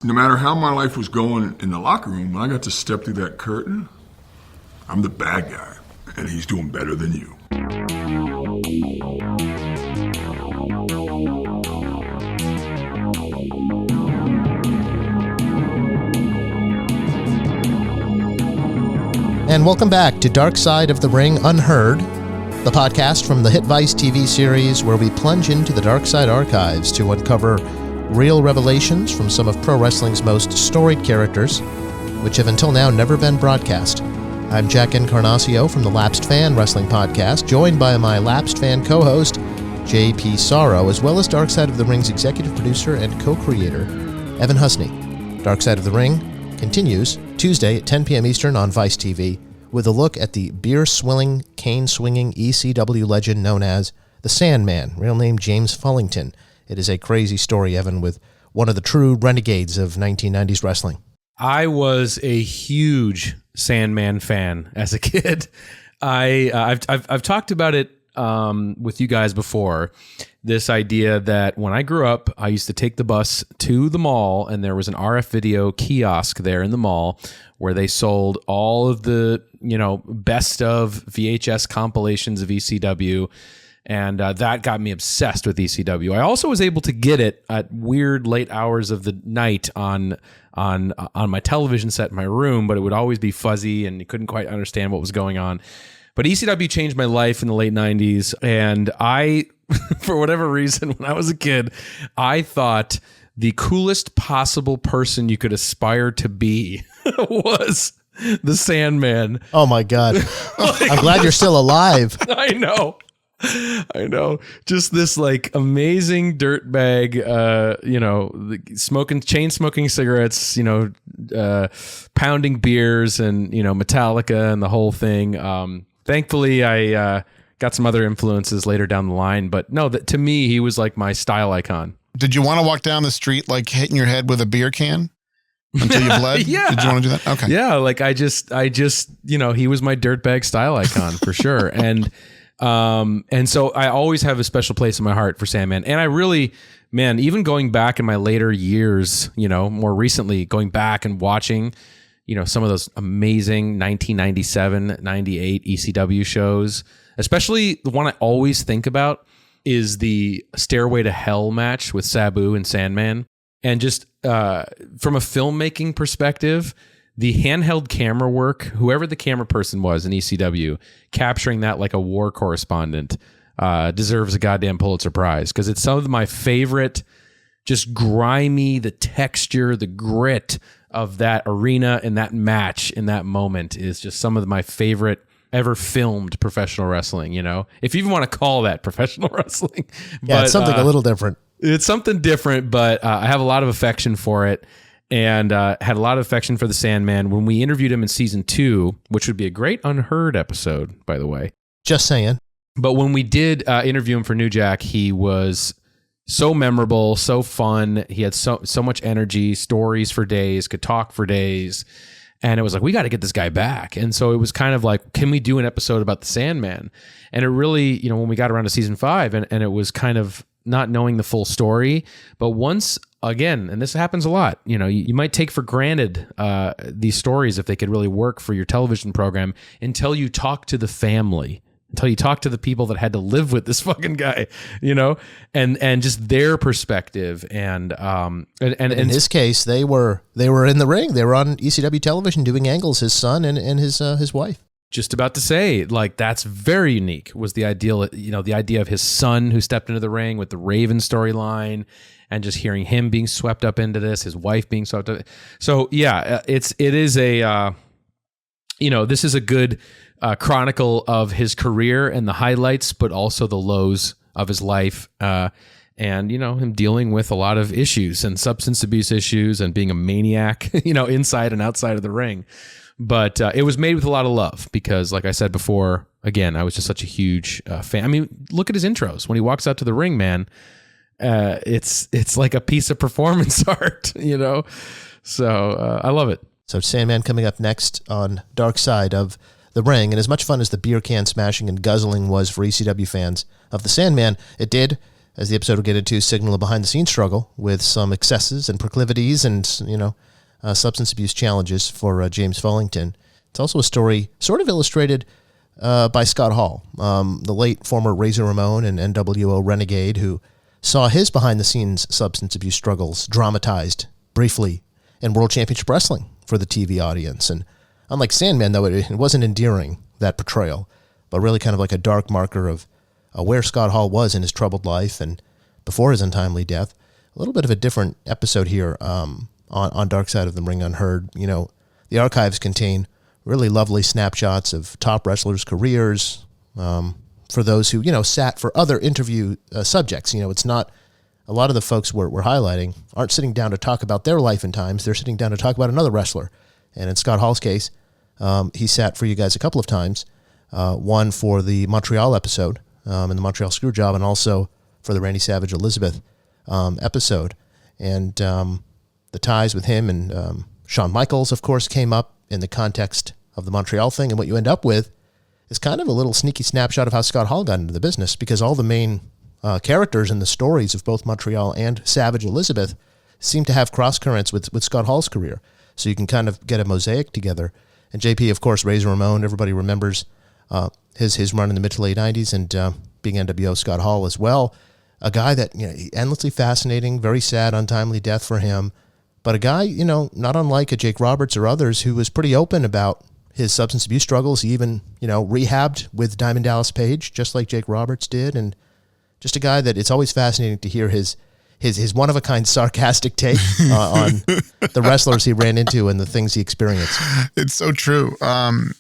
No matter how my life was going in the locker room, when I got to step through that curtain, I'm the bad guy, and he's doing better than you. And welcome back to Dark Side of the Ring Unheard, the podcast from the hit Vice TV series where we plunge into the Dark Side archives to uncover real revelations from some of pro wrestling's most storied characters, which have until now never been broadcast. I'm Jack Encarnacio from the Lapsed Fan Wrestling Podcast, joined by my Lapsed Fan co-host, J.P. Sorrow, as well as Dark Side of the Ring's executive producer and co-creator, Evan Husney. Dark Side of the Ring continues Tuesday at 10 p.m. Eastern on Vice TV with a look at the beer-swilling, cane-swinging ECW legend known as the Sandman, real name James Fullington. It is a crazy story, Evan, with one of the true renegades of 1990s wrestling. I was a huge Sandman fan as a kid. I've talked about it with you guys before. This idea that when I grew up, I used to take the bus to the mall, and there was an RF video kiosk there in the mall where they sold all of the best of VHS compilations of ECW. And that got me obsessed with ECW. I also was able to get it at weird late hours of the night on my television set in my room, but it would always be fuzzy and you couldn't quite understand what was going on. But ECW changed my life in the late 90s, and I, for whatever reason, when I was a kid, I thought the coolest possible person you could aspire to be was the Sandman. Oh my God. I'm glad you're still alive. I know. Just this like amazing dirtbag, chain smoking cigarettes, pounding beers and, Metallica and the whole thing. Thankfully I got some other influences later down the line, but no, to me, he was like my style icon. Did you want to walk down the street like hitting your head with a beer can until you bled? Yeah. Did you want to do that? Okay. Yeah. Like I just, he was my dirtbag style icon for sure. And so I always have a special place in my heart for Sandman. And I really, man, even going back in my later years, more recently, going back and watching, some of those amazing 1997, 98 ECW shows, especially the one I always think about is the Stairway to Hell match with Sabu and Sandman. And just from a filmmaking perspective, the handheld camera work, whoever the camera person was in ECW, capturing that like a war correspondent deserves a goddamn Pulitzer Prize, because it's some of my favorite, just grimy, the texture, the grit of that arena and that match in that moment is just some of my favorite ever filmed professional wrestling, if you even want to call that professional wrestling. Yeah, but, it's something a little different. It's something different, but I have a lot of affection for it. And had a lot of affection for the Sandman. When we interviewed him in season 2, which would be a great Unheard episode, by the way. Just saying. But when we did interview him for New Jack, he was so memorable, so fun. He had so much energy, stories for days, could talk for days. And it was like, we got to get this guy back. And so it was kind of like, can we do an episode about the Sandman? And it really, when we got around to season 5, and it was kind of not knowing the full story. But once again, and this happens a lot, you might take for granted these stories if they could really work for your television program until you talk to the family, until you talk to the people that had to live with this fucking guy, and just their perspective. And in his case, they were in the ring. They were on ECW television doing angles, his son and his wife. Just about to say, like, that's very unique, was the ideal, the idea of his son who stepped into the ring with the Raven storyline, and just hearing him being swept up into this, his wife being swept up. So yeah, it is a, this is a good chronicle of his career and the highlights, but also the lows of his life. And, him dealing with a lot of issues and substance abuse issues and being a maniac, inside and outside of the ring. But it was made with a lot of love because, like I said before, again, I was just such a huge fan. I mean, look at his intros. When he walks out to the ring, man, it's like a piece of performance art, So I love it. So Sandman coming up next on Dark Side of the Ring. And as much fun as the beer can smashing and guzzling was for ECW fans of the Sandman, it did as the episode will get into, signal a behind-the-scenes struggle with some excesses and proclivities and, substance abuse challenges for James Fullington. It's also a story sort of illustrated by Scott Hall, the late former Razor Ramon and NWO renegade, who saw his behind-the-scenes substance abuse struggles dramatized briefly in World Championship Wrestling for the TV audience. And unlike Sandman, though, it wasn't endearing, that portrayal, but really kind of like a dark marker of where Scott Hall was in his troubled life and before his untimely death. A little bit of a different episode here on Dark Side of the Ring Unheard. The archives contain really lovely snapshots of top wrestlers' careers for those who, sat for other interview subjects. It's not, a lot of the folks we're highlighting aren't sitting down to talk about their life and times. They're sitting down to talk about another wrestler. And in Scott Hall's case, he sat for you guys a couple of times, one for the Montreal episode in the Montreal Screwjob, and also for the Randy Savage Elizabeth episode. And the ties with him and Shawn Michaels, of course, came up in the context of the Montreal thing. And what you end up with is kind of a little sneaky snapshot of how Scott Hall got into the business, because all the main characters in the stories of both Montreal and Savage Elizabeth seem to have cross currents with Scott Hall's career. So you can kind of get a mosaic together. And JP, of course, Razor Ramon, everybody remembers his run in the mid to late 90s, and being NWO Scott Hall as well. A guy that, endlessly fascinating, very sad, untimely death for him. But a guy, not unlike a Jake Roberts or others, who was pretty open about his substance abuse struggles. He even, rehabbed with Diamond Dallas Page, just like Jake Roberts did. And just a guy that it's always fascinating to hear his one-of-a-kind sarcastic take on the wrestlers he ran into and the things he experienced. It's so true. I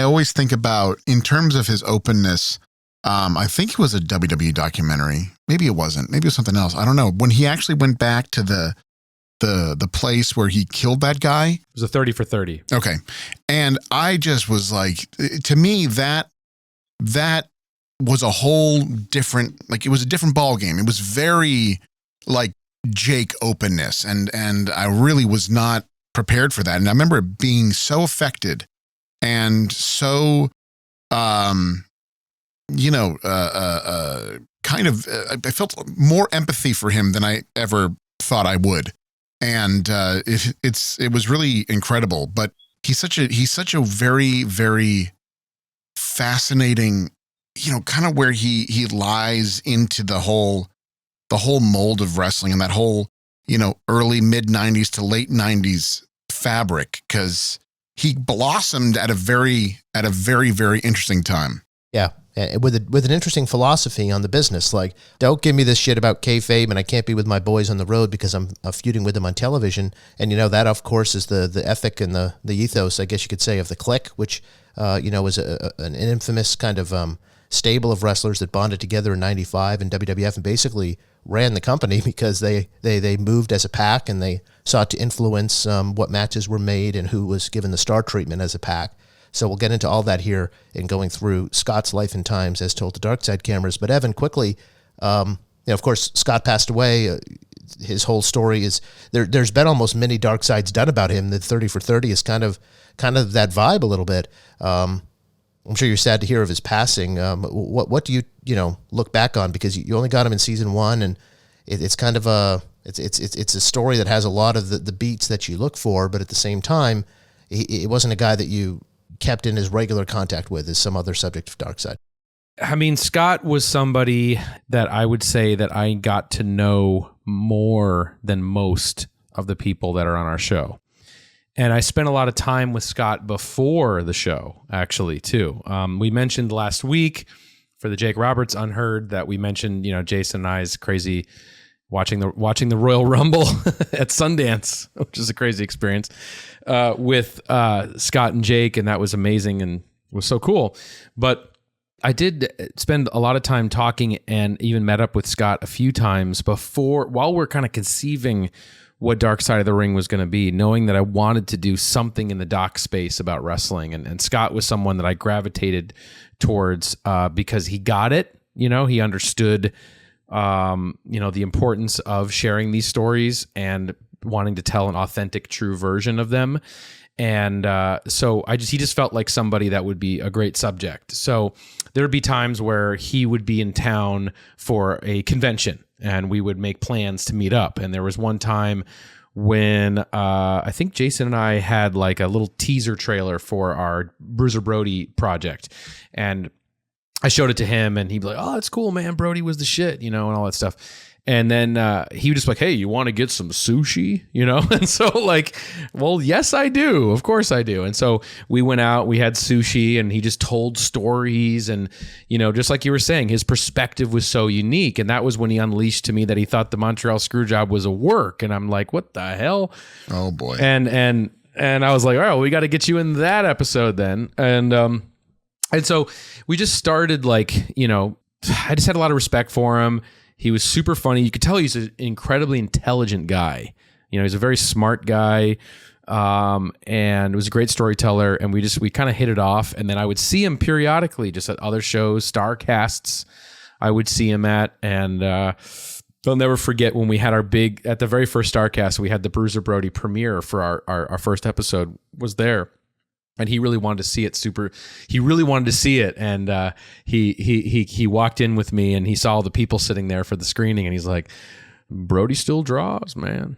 always think about, in terms of his openness, I think it was a WWE documentary. Maybe it wasn't. Maybe it was something else. I don't know. When he actually went back to the place where he killed that guy. It was a 30 for 30. Okay. And I just was like, to me, that was a whole different, it was a different ball game. It was very like Jake openness. And I really was not prepared for that. And I remember being so affected and so, I felt more empathy for him than I ever thought I would. And it was really incredible. But he's such a very, very fascinating, kind of where he lies into the whole mold of wrestling and that whole, early mid 90s to late 90s fabric, because he blossomed at a very, very interesting time. Yeah. With an interesting philosophy on the business, like, don't give me this shit about kayfabe and I can't be with my boys on the road because I'm feuding with them on television. And that, of course, is the ethic and the ethos, I guess you could say, of the Clique, which was an infamous kind of stable of wrestlers that bonded together in '95 in WWF and basically ran the company because they moved as a pack and they sought to influence what matches were made and who was given the star treatment as a pack. So we'll get into all that here in going through Scott's life and times as told to Dark Side cameras. But Evan, quickly, of course, Scott passed away. His whole story is there's been almost many Dark Sides done about him. The 30 for 30 is kind of that vibe a little bit. I'm sure you're sad to hear of his passing. What do you look back on, because you only got him in season 1, and it's kind of it's a story that has a lot of the beats that you look for, but at the same time, it wasn't a guy that you kept in his regular contact with as some other subject of Dark Side. I mean, Scott was somebody that I would say that I got to know more than most of the people that are on our show. And I spent a lot of time with Scott before the show, actually, too. We mentioned last week for the Jake Roberts Unheard that we mentioned, Jason and I's crazy watching the Royal Rumble at Sundance, which is a crazy experience, with Scott and Jake, and that was amazing and was so cool. But I did spend a lot of time talking and even met up with Scott a few times while we're kind of conceiving what Dark Side of the Ring was going to be, knowing that I wanted to do something in the doc space about wrestling. And Scott was someone that I gravitated towards because he got it. He understood the importance of sharing these stories and wanting to tell an authentic, true version of them. And so he just felt like somebody that would be a great subject. So there would be times where he would be in town for a convention and we would make plans to meet up. And there was one time when I think Jason and I had like a little teaser trailer for our Bruiser Brody project. And I showed it to him and he'd be like, "Oh, that's cool, man. Brody was the shit," and all that stuff. And then he was just like, "Hey, you want to get some sushi?" And so like, well, yes, I do. Of course I do. And so we went out, we had sushi, and he just told stories. And, just like you were saying, his perspective was so unique. And that was when he unleashed to me that he thought the Montreal Screwjob was a work. And I'm like, what the hell? Oh, boy. And I was like, all right, well, we got to get you in that episode then. And so we just started like, I just had a lot of respect for him. He was super funny. You could tell he's an incredibly intelligent guy. He's a very smart guy, and was a great storyteller. And we kind of hit it off. And then I would see him periodically just at other shows, star casts. I would see him at, and I'll never forget when we had at the very first Starcast, we had the Bruiser Brody premiere for our first episode was there. And he really wanted to see it he really wanted to see it. And he walked in with me and he saw all the people sitting there for the screening and he's like, "Brody still draws, man."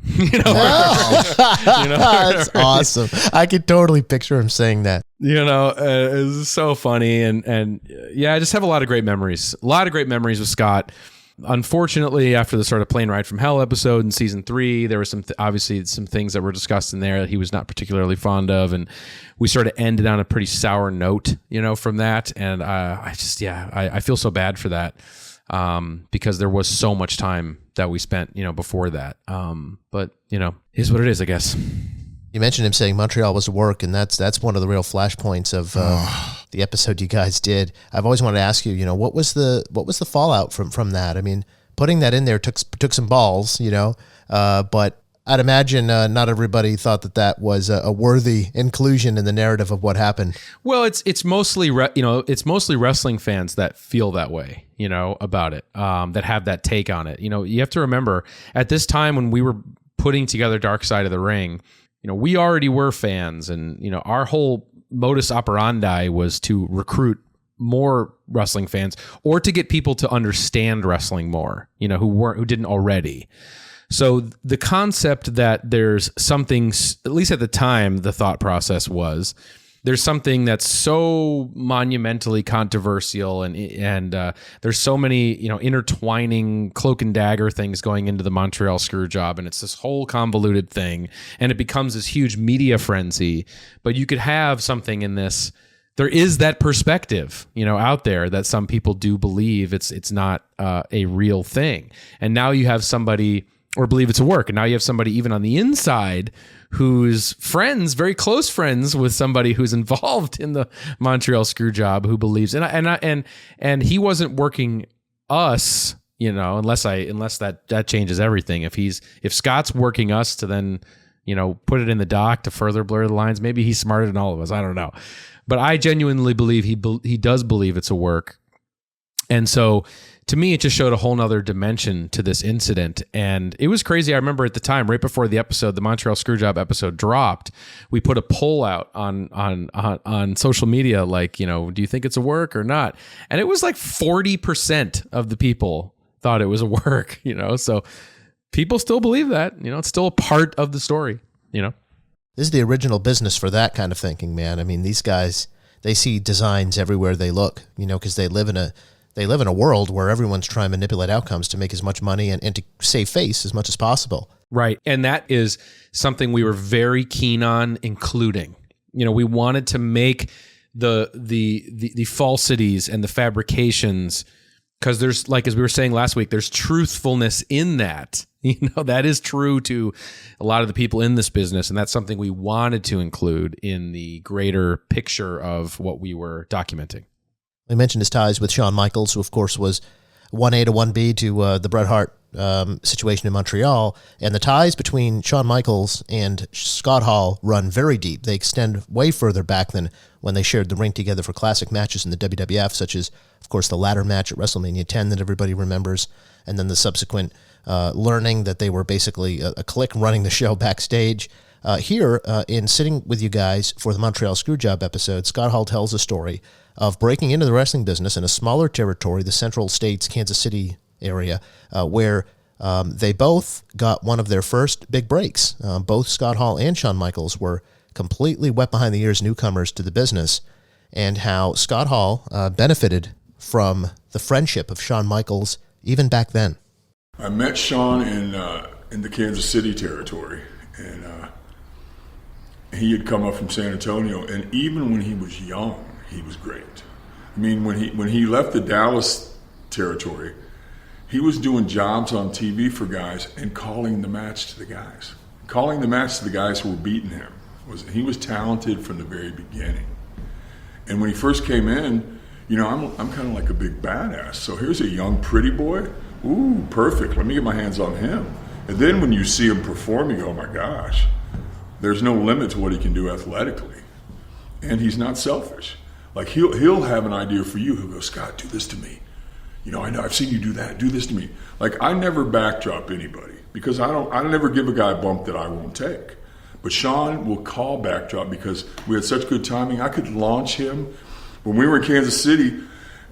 That's awesome. I could totally picture him saying that. It was so funny. And yeah, I just have a lot of great memories. A lot of great memories with Scott. Unfortunately, after the sort of Plane Ride from Hell episode in season 3, there were obviously some things that were discussed in there that he was not particularly fond of, and we sort of ended on a pretty sour note, from that. And I feel so bad for that, because there was so much time that we spent, before that. But is what it is, I guess. You mentioned him saying Montreal was a work, and that's one of the real flashpoints of the episode you guys did. I've always wanted to ask you, what was the fallout from that? I mean, putting that in there took some balls, but I'd imagine not everybody thought that was a worthy inclusion in the narrative of what happened. Well, it's mostly it's mostly wrestling fans that feel that way, about it, that have that take on it. You have to remember at this time when we were putting together Dark Side of the Ring, we already were fans, and our whole modus operandi was to recruit more wrestling fans or to get people to understand wrestling more, who didn't already. So the concept that there's something, at least at the time, the thought process was there's something that's so monumentally controversial and there's so many, intertwining cloak and dagger things going into the Montreal Screwjob, and it's this whole convoluted thing, and it becomes this huge media frenzy. But you could have something in this. There is that perspective, out there that some people do believe it's not a real thing. And now you have somebody, or believe it's a work, and now you have somebody even on the inside who's friends, very close friends with somebody who's involved in the Montreal Screwjob, who believes, and he wasn't working us, unless that changes everything. If Scott's working us to then, put it in the doc to further blur the lines, maybe he's smarter than all of us. I don't know, but I genuinely believe he does believe it's a work, and so. To me, it just showed a whole nother dimension to this incident. And it was crazy. I remember at the time, right before the episode, the Montreal Screwjob episode dropped, we put a poll out on social media, like, do you think it's a work or not? And it was like 40% of the people thought it was a work, so people still believe that, it's still a part of the story, This is the original business for that kind of thinking, man. I mean, these guys, they see designs everywhere they look, because they live in a world where everyone's trying to manipulate outcomes to make as much money and to save face as much as possible. Right. And that is something we were very keen on including. We wanted to make the falsities and the fabrications, because there's, like, as we were saying last week, there's truthfulness in that. That is true to a lot of the people in this business. And that's something we wanted to include in the greater picture of what we were documenting. We mentioned his ties with Shawn Michaels, who, of course, was 1A to 1B to the Bret Hart situation in Montreal. And the ties between Shawn Michaels and Scott Hall run very deep. They extend way further back than when they shared the ring together for classic matches in the WWF, such as, of course, the ladder match at WrestleMania 10 that everybody remembers, and then the subsequent learning that they were basically a clique running the show backstage. Here, in sitting with you guys for the Montreal Screwjob episode, Scott Hall tells a story of breaking into the wrestling business in a smaller territory, the Central States, Kansas City area, where they both got one of their first big breaks. Both Scott Hall and Shawn Michaels were completely wet behind the ears newcomers to the business, and how Scott Hall benefited from the friendship of Shawn Michaels even back then. I met Shawn in the Kansas City territory, and he had come up from San Antonio, and even when he was young, he was great. I mean, when he left the Dallas territory, he was doing jobs on TV for guys and calling the match to the guys. Calling the match to the guys who were beating him. He was talented from the very beginning. And when he first came in, you know, I'm kind of like a big badass. So here's a young, pretty boy. Ooh, perfect. Let me get my hands on him. And then when you see him perform, you go, oh my gosh, there's no limit to what he can do athletically. And he's not selfish. Like he'll have an idea for you. He'll go, Scott, do this to me. You know, I've seen you do that. Do this to me. Like, I never backdrop anybody because I never give a guy a bump that I won't take. But Shawn will call backdrop because we had such good timing. I could launch him. When we were in Kansas City,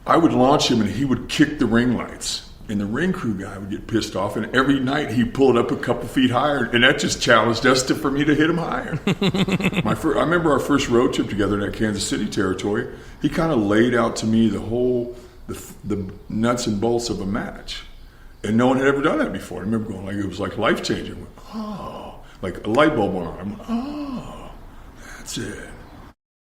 I would launch him and he would kick the ring lights. And the ring crew guy would get pissed off. And every night he'd pull it up a couple feet higher. And that just challenged us for me to hit him higher. I remember our first road trip together in that Kansas City territory. He kind of laid out to me the nuts and bolts of a match. And no one had ever done that before. I remember going, like, it was like life-changing. Oh, like a light bulb went on. I went, oh, that's it.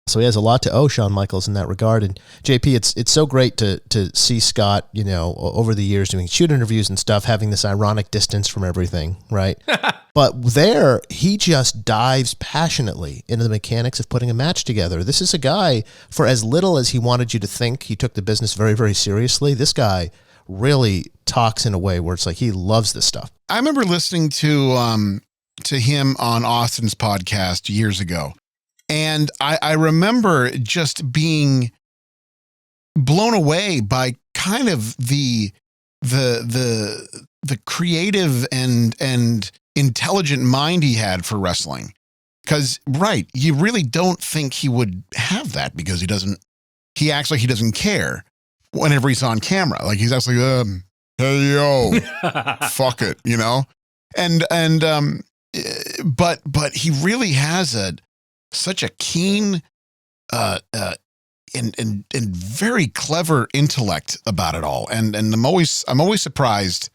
So he has a lot to owe Shawn Michaels in that regard. And JP, it's so great to see Scott, you know, over the years doing shoot interviews and stuff, having this ironic distance from everything, right? But there, he just dives passionately into the mechanics of putting a match together. This is a guy, for as little as he wanted you to think, he took the business very, very seriously. This guy really talks in a way where it's like he loves this stuff. I remember listening to him on Austin's podcast years ago. And I remember just being blown away by kind of the creative and intelligent mind he had for wrestling. Because, right, you really don't think he would have that because he doesn't care whenever he's on camera. Like, he's actually, hey, yo, fuck it, you know? But he really has such a keen and very clever intellect about it all, and I'm always surprised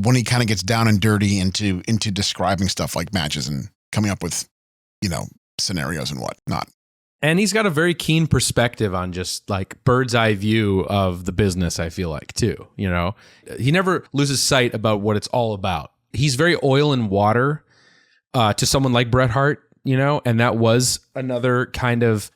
when he kind of gets down and dirty into describing stuff like matches and coming up with, you know, scenarios and whatnot. And he's got a very keen perspective on just like bird's eye view of the business, I feel like, too. You know, he never loses sight about what it's all about. He's very oil and water to someone like Bret Hart. You know, and that was another kind of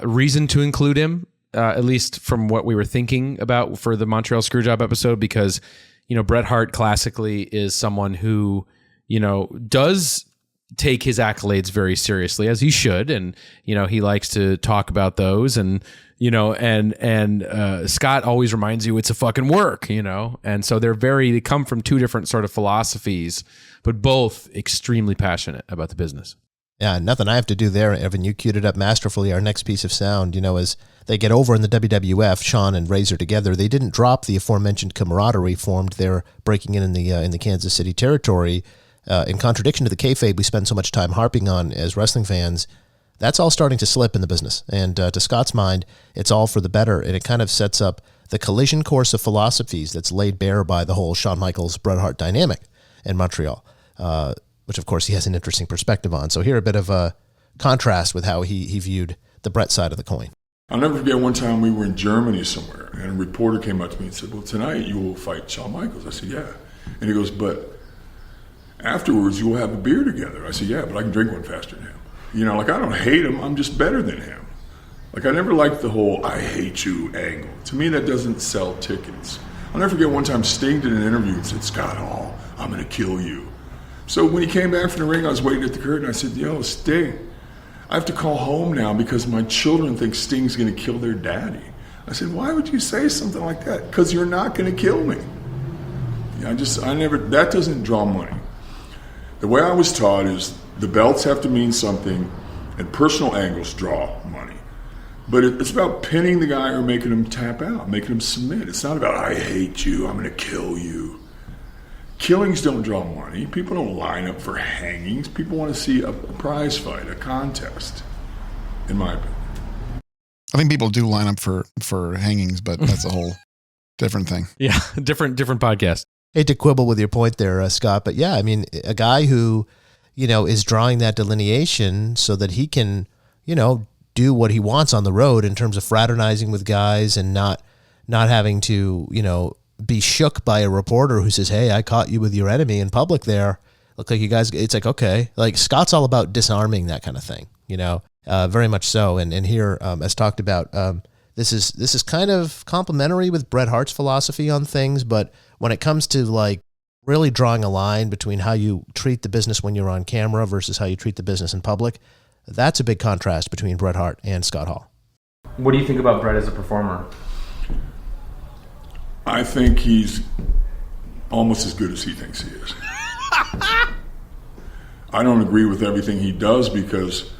reason to include him, at least from what we were thinking about for the Montreal Screwjob episode, because, you know, Bret Hart classically is someone who, you know, does take his accolades very seriously, as he should. And, you know, he likes to talk about those, and, you know, and Scott always reminds you it's a fucking work, you know? And so they come from two different sort of philosophies, but both extremely passionate about the business. Yeah, nothing I have to do there, Evan. You queued it up masterfully. Our next piece of sound, you know, as they get over in the WWF, Shawn and Razor together, they didn't drop the aforementioned camaraderie formed there, breaking in the Kansas City territory. In contradiction to the kayfabe we spend so much time harping on as wrestling fans, that's all starting to slip in the business. And to Scott's mind, it's all for the better, and it kind of sets up the collision course of philosophies that's laid bare by the whole Shawn Michaels Bret Hart dynamic in Montreal. Which, of course, he has an interesting perspective on. So here, a bit of a contrast with how he viewed the Bret side of the coin. I'll never forget one time we were in Germany somewhere, and a reporter came up to me and said, well, tonight you will fight Shawn Michaels. I said, yeah. And he goes, but afterwards you will have a beer together. I said, yeah, but I can drink one faster than him. You know, like, I don't hate him. I'm just better than him. Like, I never liked the whole I hate you angle. To me, that doesn't sell tickets. I'll never forget one time Sting did an interview and said, Scott Hall, I'm going to kill you. So when he came back from the ring, I was waiting at the curtain. I said, yo, Sting, I have to call home now because my children think Sting's going to kill their daddy. I said, why would you say something like that? Because you're not going to kill me. That doesn't draw money. The way I was taught is the belts have to mean something, and personal angles draw money. But it's about pinning the guy or making him tap out, making him submit. It's not about, I hate you, I'm going to kill you. Killings don't draw money. People don't line up for hangings. People want to see a prize fight, a contest, in my opinion. I think people do line up for hangings, but that's a whole different thing. Yeah, different podcast. Hate to quibble with your point there, Scott, but yeah, I mean, a guy who, is drawing that delineation so that he can, do what he wants on the road in terms of fraternizing with guys and not having to, be shook by a reporter who says, hey, I caught you with your enemy in public there. Look like you guys, it's like, okay. Like Scott's all about disarming that kind of thing, very much so. And here, as talked about, this is kind of complementary with Bret Hart's philosophy on things, but when it comes to like really drawing a line between how you treat the business when you're on camera versus how you treat the business in public, that's a big contrast between Bret Hart and Scott Hall. What do you think about Bret as a performer? I think he's almost as good as he thinks he is. I don't agree with everything he does because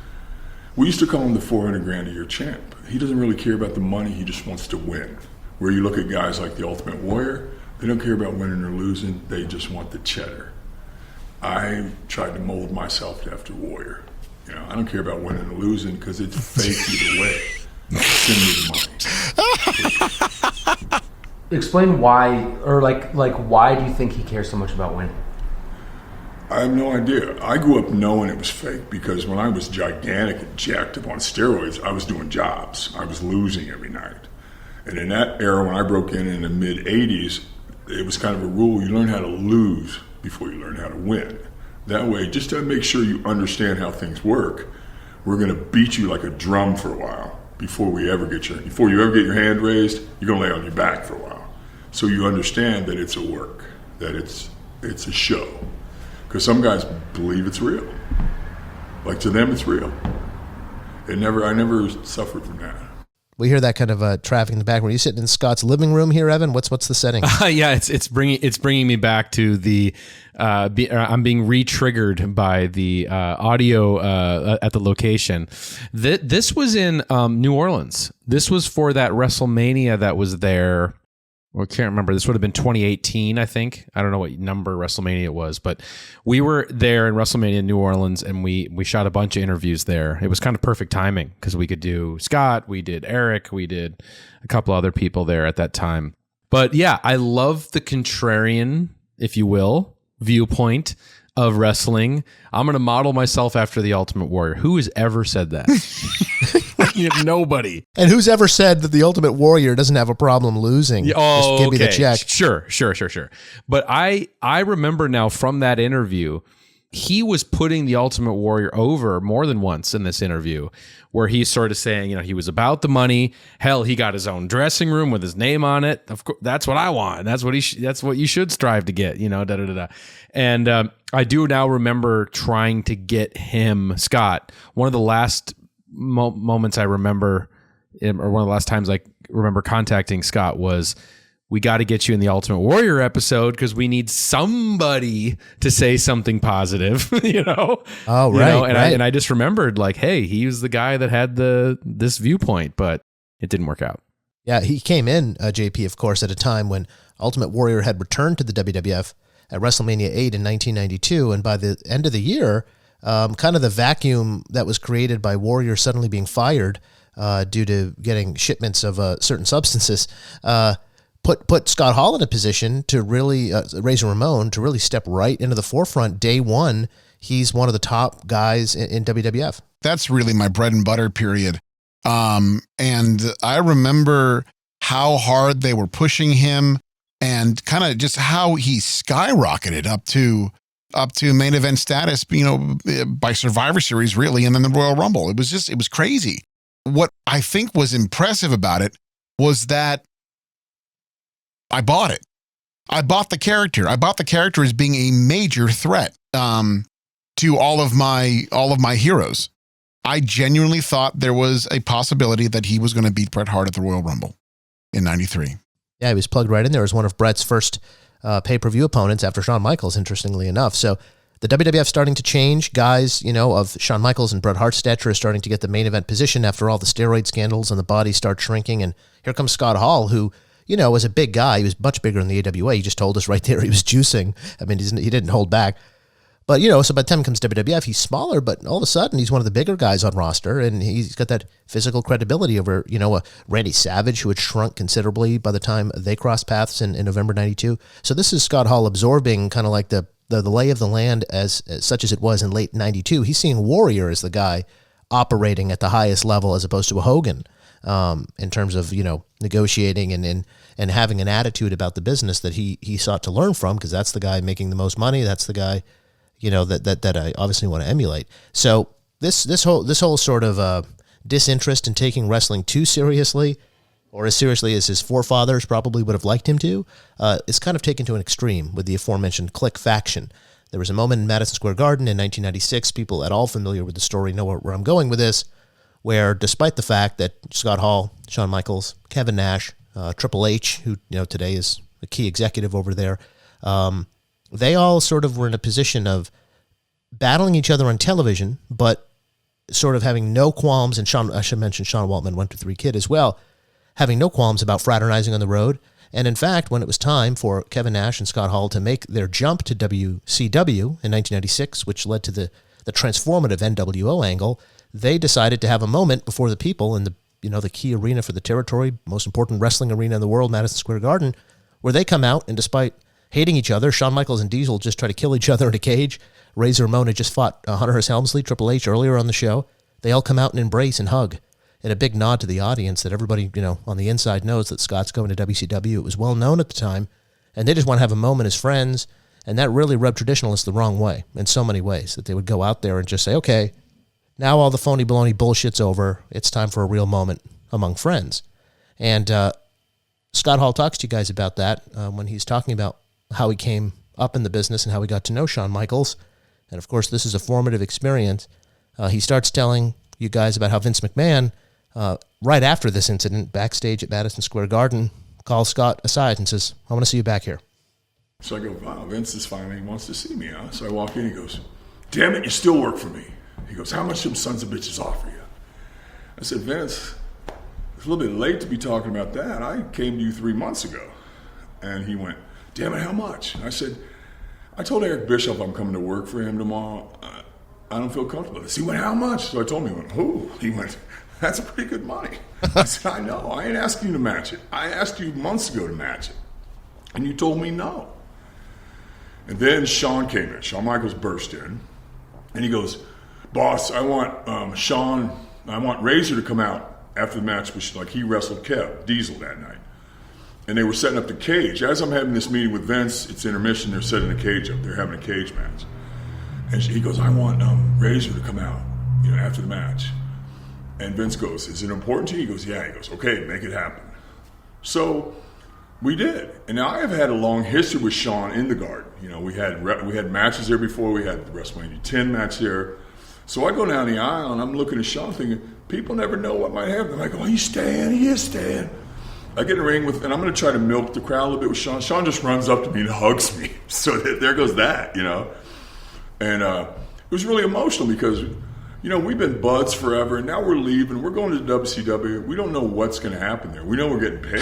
we used to call him the 400 grand a year champ. He doesn't really care about the money, he just wants to win. Where you look at guys like the Ultimate Warrior, they don't care about winning or losing, they just want the cheddar. I tried to mold myself after Warrior. I don't care about winning or losing because it's fake either way. Send me the money. Explain why, or like why do you think he cares so much about winning? I have no idea. I grew up knowing it was fake because when I was gigantic and jacked up on steroids, I was doing jobs. I was losing every night. And in that era, when I broke in the mid-'80s, it was kind of a rule. You learn how to lose before you learn how to win. That way, just to make sure you understand how things work, we're going to beat you like a drum for a while before you ever get your hand raised. You're going to lay on your back for a while. So you understand that it's a work, that it's a show. Because some guys believe it's real. Like to them, it's real. I never suffered from that. We hear that kind of traffic in the background. Are you sitting in Scott's living room here, Evan? What's the setting? Yeah, it's bringing me back to the. I'm being re-triggered by the audio at the location. This was in New Orleans. This was for that WrestleMania that was there. Well, I can't remember. This would have been 2018, I think. I don't know what number WrestleMania it was, but we were there in WrestleMania in New Orleans, and we shot a bunch of interviews there. It was kind of perfect timing because we could do Scott, we did Eric, we did a couple other people there at that time. But yeah, I love the contrarian, if you will, viewpoint of wrestling. I'm going to model myself after the Ultimate Warrior. Who has ever said that? Nobody. And who's ever said that the Ultimate Warrior doesn't have a problem losing? Oh, just give me the check. Sure. But I remember now from that interview, he was putting the Ultimate Warrior over more than once in this interview, where he's sort of saying, he was about the money. Hell, he got his own dressing room with his name on it. Of course, that's what I want. That's what you should strive to get. And I do now remember trying to get him, Scott. One of the last moments I remember, or one of the last times I remember contacting Scott was, we got to get you in the Ultimate Warrior episode because we need somebody to say something positive, Oh, right. And I just remembered like, hey, he was the guy that had this viewpoint, but it didn't work out. Yeah, he came in, JP, of course, at a time when Ultimate Warrior had returned to the WWF at WrestleMania 8 in 1992, and by the end of the year, kind of the vacuum that was created by Warrior suddenly being fired due to getting shipments of certain substances put Scott Hall in a position to really, Razor Ramon, to really step right into the forefront. Day one, he's one of the top guys in WWF. That's really my bread and butter period. And I remember how hard they were pushing him and kind of just how he skyrocketed up to main event status, by Survivor Series, really, and then the Royal Rumble. It was crazy. What I think was impressive about it was that I bought it. I bought the character. I bought the character as being a major threat to all of my heroes. I genuinely thought there was a possibility that he was going to beat Bret Hart at the Royal Rumble in '93. Yeah, he was plugged right in there as one of Bret's first pay-per-view opponents after Shawn Michaels, interestingly enough. So the WWF starting to change. Guys, of Shawn Michaels and Bret Hart's stature is starting to get the main event position after all the steroid scandals and the body start shrinking. And here comes Scott Hall, who, was a big guy. He was much bigger in the AWA. He just told us right there he was juicing. I mean, he didn't hold back. But, so by the time he comes to WWF, he's smaller, but all of a sudden he's one of the bigger guys on roster, and he's got that physical credibility over, a Randy Savage, who had shrunk considerably by the time they crossed paths in November 92. So this is Scott Hall absorbing kind of like the lay of the land as such as it was in late 92. He's seeing Warrior as the guy operating at the highest level as opposed to a Hogan in terms of, negotiating and having an attitude about the business that he sought to learn from, because that's the guy making the most money. That's the guy that I obviously want to emulate. So this whole sort of disinterest in taking wrestling too seriously, or as seriously as his forefathers probably would have liked him to, is kind of taken to an extreme with the aforementioned Click faction. There was a moment in Madison Square Garden in 1996, people at all familiar with the story know where I'm going with this, where despite the fact that Scott Hall, Shawn Michaels, Kevin Nash, Triple H, who today is a key executive over there, they all sort of were in a position of battling each other on television, but sort of having no qualms, and I should mention Sean Waltman, 1-2-3 Kid as well, having no qualms about fraternizing on the road. And in fact, when it was time for Kevin Nash and Scott Hall to make their jump to WCW in 1996, which led to the transformative NWO angle, they decided to have a moment before the people in the key arena for the territory, most important wrestling arena in the world, Madison Square Garden, where they come out and despite hating each other, Shawn Michaels and Diesel just try to kill each other in a cage. Razor Ramon had just fought Hunter Hearst Helmsley, Triple H, earlier on the show. They all come out and embrace and hug. And a big nod to the audience that everybody, on the inside knows that Scott's going to WCW. It was well known at the time, and they just want to have a moment as friends, and that really rubbed traditionalists the wrong way in so many ways, that they would go out there and just say, okay, now all the phony baloney bullshit's over. It's time for a real moment among friends. And Scott Hall talks to you guys about that when he's talking about how he came up in the business and how he got to know Shawn Michaels. And of course, this is a formative experience. He starts telling you guys about how Vince McMahon, right after this incident, backstage at Madison Square Garden, calls Scott aside and says, I want to see you back here. So I go, wow, Vince is finally wants to see me, huh? So I walk in, he goes, damn it, you still work for me. He goes, how much them sons of bitches offer you? I said, Vince, it's a little bit late to be talking about that. I came to you 3 months ago. And he went, damn it, how much? And I said, I told Eric Bischoff I'm coming to work for him tomorrow. I don't feel comfortable with this. He went, how much? So I told him, he went, who? He went, that's pretty good money. I said, I know. I ain't asking you to match it. I asked you months ago to match it. And you told me no. And then Shawn came in. Shawn Michaels burst in. And he goes, boss, I want I want Razor to come out after the match, which like he wrestled Diesel that night. And they were setting up the cage. As I'm having this meeting with Vince, it's intermission, they're setting the cage up. They're having a cage match. And he goes, I want Razor to come out, after the match. And Vince goes, is it important to you? He goes, yeah. He goes, okay, make it happen. So we did. And now I have had a long history with Shawn in the Garden. We had matches there before. We had the WrestleMania 10 match there. So I go down the aisle and I'm looking at Shawn thinking, people never know what might happen. I go, he's staying, he is staying. I get in the ring and I'm going to try to milk the crowd a little bit with Shawn. Shawn just runs up to me and hugs me. So there goes that, And it was really emotional because, we've been buds forever, and now we're leaving. We're going to WCW. We don't know what's going to happen there. We know we're getting paid.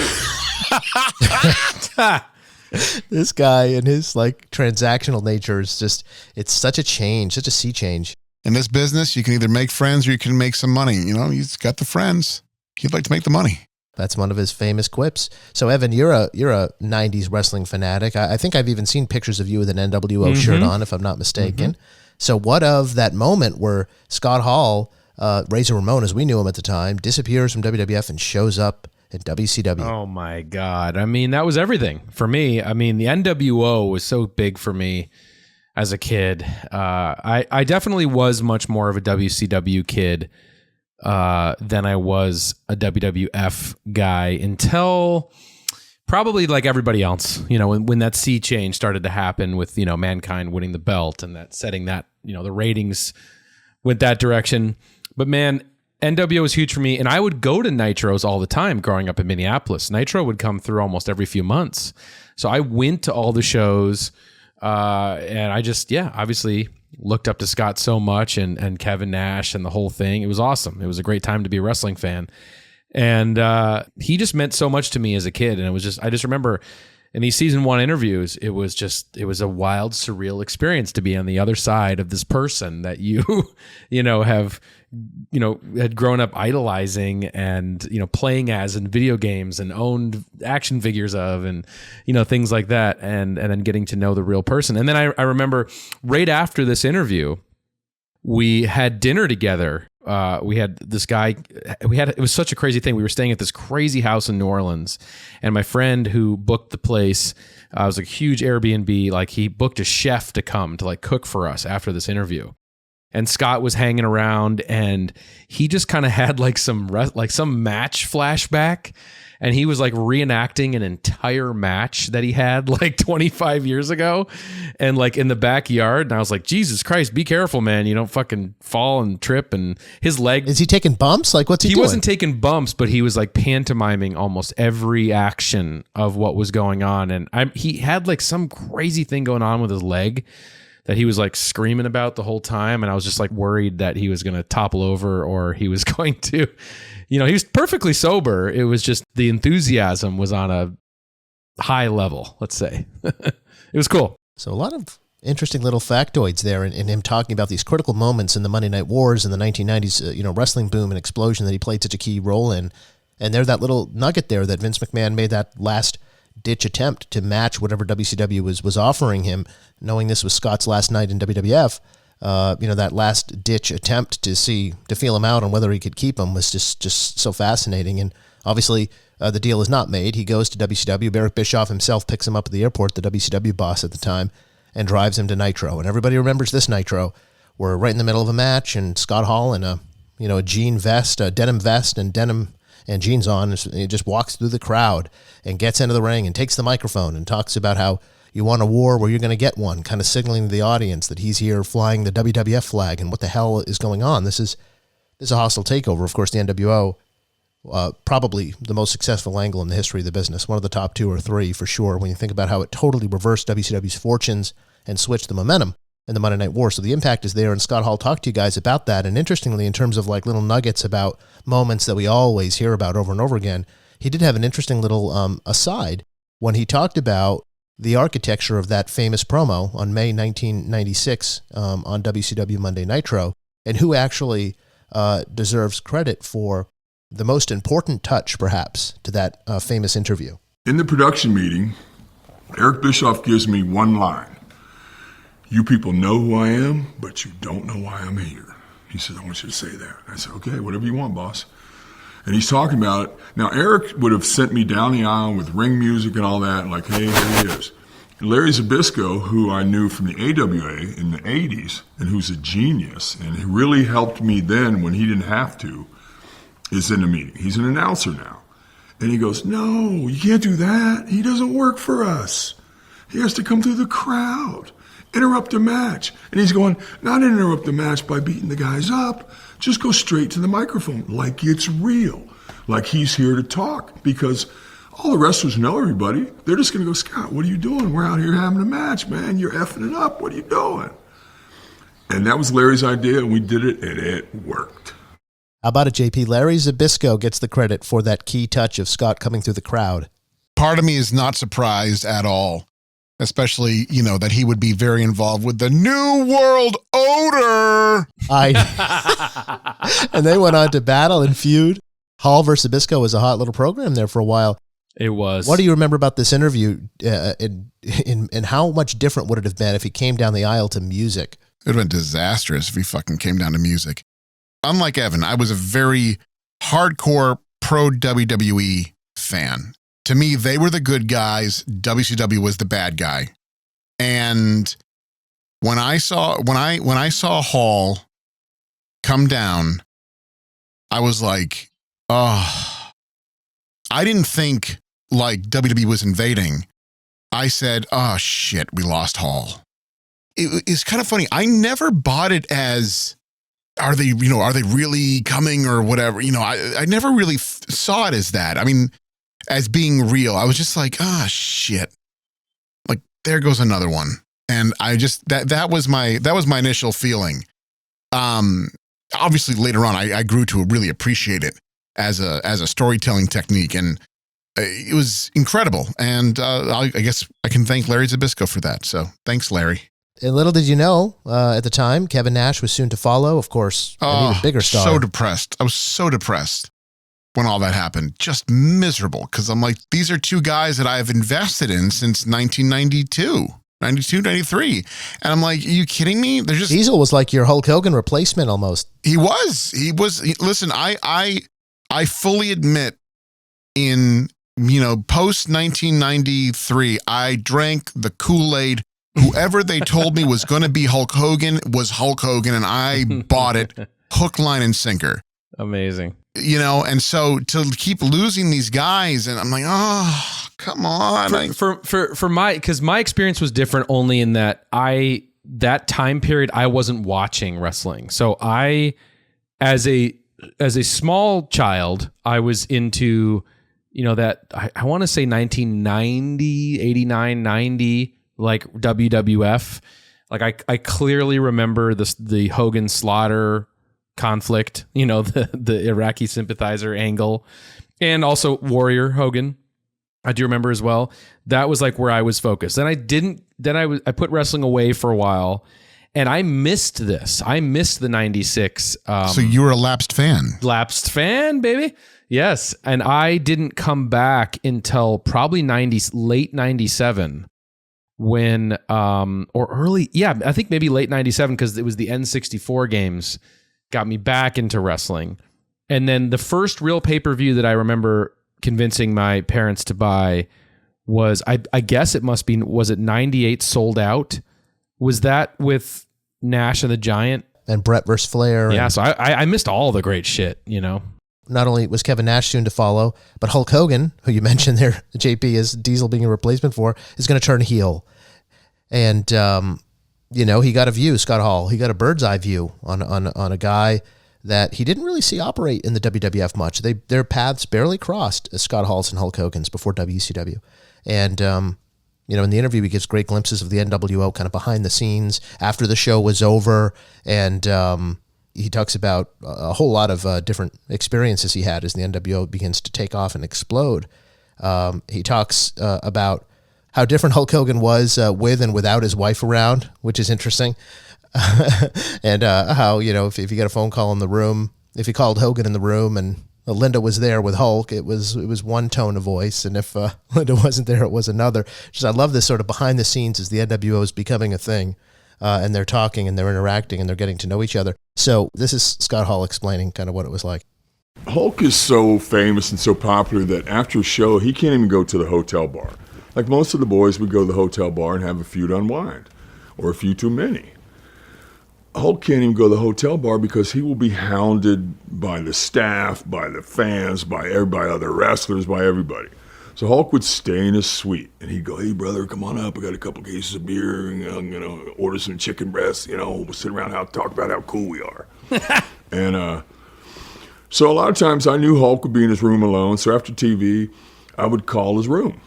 This guy and his transactional nature is just, it's such a change, such a sea change. In this business, you can either make friends or you can make some money. He's got the friends. He'd like to make the money. That's one of his famous quips. So, Evan, you're a 90s wrestling fanatic. I think I've even seen pictures of you with an NWO shirt on, if I'm not mistaken. So what of that moment where Scott Hall, Razor Ramon, as we knew him at the time, disappears from WWF and shows up at WCW? Oh, my God. I mean, that was everything for me. I mean, the NWO was so big for me as a kid. I definitely was much more of a WCW kid than I was a WWF guy until probably like everybody else, when that sea change started to happen with, Mankind winning the belt and that setting that, the ratings went that direction. But man, NWO was huge for me, and I would go to Nitros all the time growing up in Minneapolis. Nitro would come through almost every few months. So I went to all the shows, and I just, obviously looked up to Scott so much and Kevin Nash and the whole thing. It was awesome. It was a great time to be a wrestling fan. And he just meant so much to me as a kid. And it was just, I just remember in these season 1 interviews, it was a wild, surreal experience to be on the other side of this person that you, had grown up idolizing and, playing as in video games and owned action figures of, and, things like that. And then getting to know the real person. And then I remember right after this interview, we had dinner together. We had this guy, it was such a crazy thing. We were staying at this crazy house in New Orleans, and my friend who booked the place, it was a huge Airbnb. Like, he booked a chef to come to like cook for us after this interview. And Scott was hanging around, and he just kind of had like some match flashback. And he was like reenacting an entire match that he had like 25 years ago and like in the backyard. And I was like, Jesus Christ, be careful, man. You don't fucking fall and trip. And his leg. Is he taking bumps? Like, what's he doing? He wasn't taking bumps, but he was like pantomiming almost every action of what was going on. And he had like some crazy thing going on with his leg that he was like screaming about the whole time. And I was just like worried that he was going to topple over or he was going to, he was perfectly sober. It was just the enthusiasm was on a high level, let's say. It was cool. So a lot of interesting little factoids there in him talking about these critical moments in the Monday Night Wars in the 1990s, wrestling boom and explosion that he played such a key role in. And there's that little nugget there that Vince McMahon made that last ditch attempt to match whatever WCW was offering him, knowing this was Scott's last night in WWF. That last ditch attempt to feel him out on whether he could keep him was just so fascinating. And obviously the deal is not made. He goes to WCW. Eric Bischoff himself picks him up at the airport, the WCW boss at the time, and drives him to Nitro. And everybody remembers this Nitro. We're right in the middle of a match, and Scott Hall in a jean vest, a denim vest and denim and jeans on, and he just walks through the crowd and gets into the ring and takes the microphone and talks about how you want a war where you're going to get one, kind of signaling to the audience that he's here flying the WWF flag and what the hell is going on. This is a hostile takeover. Of course, the NWO, probably the most successful angle in the history of the business, one of the top 2 or 3 for sure, when you think about how it totally reversed WCW's fortunes and switched the momentum in the Monday Night War. So the impact is there, and Scott Hall talked to you guys about that. And interestingly, in terms of like little nuggets about moments that we always hear about over and over again, he did have an interesting little aside when he talked about the architecture of that famous promo on May 1996 on WCW Monday Nitro, and who actually deserves credit for the most important touch, perhaps, to that famous interview. In the production meeting, Eric Bischoff gives me one line. You people know who I am, but you don't know why I'm here. He said, I want you to say that. I said, okay, whatever you want, boss. And he's talking about it. Now, Eric would have sent me down the aisle with ring music and all that, like, hey, here he is. And Larry Zbyszko, who I knew from the AWA in the 80s, and who's a genius, and he really helped me then when he didn't have to, is in the meeting. He's an announcer now. And he goes, no, you can't do that. He doesn't work for us. He has to come through the crowd. Interrupt the match. And he's going, not interrupt the match by beating the guys up. Just go straight to the microphone like it's real, like he's here to talk, because all the wrestlers know everybody. They're just going to go, Scott, what are you doing? We're out here having a match, man. You're effing it up. What are you doing? And that was Larry's idea, and we did it, and it worked. How about it, JP? Larry Zbyszko gets the credit for that key touch of Scott coming through the crowd. Part of me is not surprised at all. Especially, that he would be very involved with the New World Order. And they went on to battle and feud. Hall versus Zbyszko was a hot little program there for a while. It was. What do you remember about this interview, and how much different would it have been if he came down the aisle to music? It would have been disastrous if he fucking came down to music. Unlike Evan, I was a very hardcore pro WWE fan. To me, they were the good guys. WCW was the bad guy. And when I saw Hall come down, I was like, oh, I didn't think like WWE was invading. I said, oh shit, we lost Hall. It's kind of funny. I never bought it as are they really coming or whatever? I never really saw it as that. I mean, as being real. I was just like, shit. Like, there goes another one. And I just, that was my initial feeling. Obviously later on, I grew to really appreciate it as a storytelling technique, and it was incredible. And I guess I can thank Larry Zbyszko for that. So thanks, Larry. And little did you know, at the time, Kevin Nash was soon to follow, of course, an even bigger star. So depressed. I was so depressed when all that happened. Just miserable, because I'm like, these are two guys that I've invested in since 1992. 92, 93. And I'm like, are you kidding me? They're just... Diesel was like your Hulk Hogan replacement almost. He was. Listen, I fully admit in, post 1993, I drank the Kool-Aid. Whoever they told me was going to be Hulk Hogan was Hulk Hogan, and I bought it hook, line, and sinker. Amazing. And so to keep losing these guys, and I'm like, oh, come on. Because my experience was different only in that that time period I wasn't watching wrestling. So as a small child, I was into, that I want to say 1990, 89, 90, like WWF. Like I clearly remember the Hogan Slaughter conflict, the Iraqi sympathizer angle, and also Warrior Hogan. I do remember as well. That was like where I was focused. Then I put wrestling away for a while, and I missed this. I missed the 96. So you were a lapsed fan. Lapsed fan, baby. Yes. And I didn't come back until probably late 97 when, or early. Yeah, I think maybe late 97, because it was the N64 games got me back into wrestling. And then the first real pay-per-view that I remember convincing my parents to buy was, I guess it must be, was it 98 Sold Out? Was that with Nash and the Giant? And Brett versus Flair. Yeah, so I missed all the great shit, Not only was Kevin Nash soon to follow, but Hulk Hogan, who you mentioned there, JP, as Diesel being a replacement for, is going to turn heel. And, he got a view, Scott Hall. He got a bird's eye view on a guy that he didn't really see operate in the WWF much. Their paths barely crossed as Scott Hall's and Hulk Hogan's before WCW. And, in the interview, he gives great glimpses of the NWO kind of behind the scenes after the show was over. And he talks about a whole lot of different experiences he had as the NWO begins to take off and explode. He talks about how different Hulk Hogan was with and without his wife around, which is interesting. And how, if you get a phone call in the room, if you called Hogan in the room and Linda was there with Hulk, it was one tone of voice. And if Linda wasn't there, it was another. I love this sort of behind the scenes as the NWO is becoming a thing. And they're talking and they're interacting and they're getting to know each other. So this is Scott Hall explaining kind of what it was like. Hulk is so famous and so popular that after a show, he can't even go to the hotel bar. Like most of the boys would go to the hotel bar and have a few to unwind, or a few too many. Hulk can't even go to the hotel bar because he will be hounded by the staff, by the fans, by everybody, other wrestlers, by everybody. So Hulk would stay in his suite, and he'd go, "Hey, brother, come on up. I got a couple cases of beer, and order some chicken breasts. We'll sit around and talk about how cool we are." And so a lot of times I knew Hulk would be in his room alone. So after TV, I would call his room.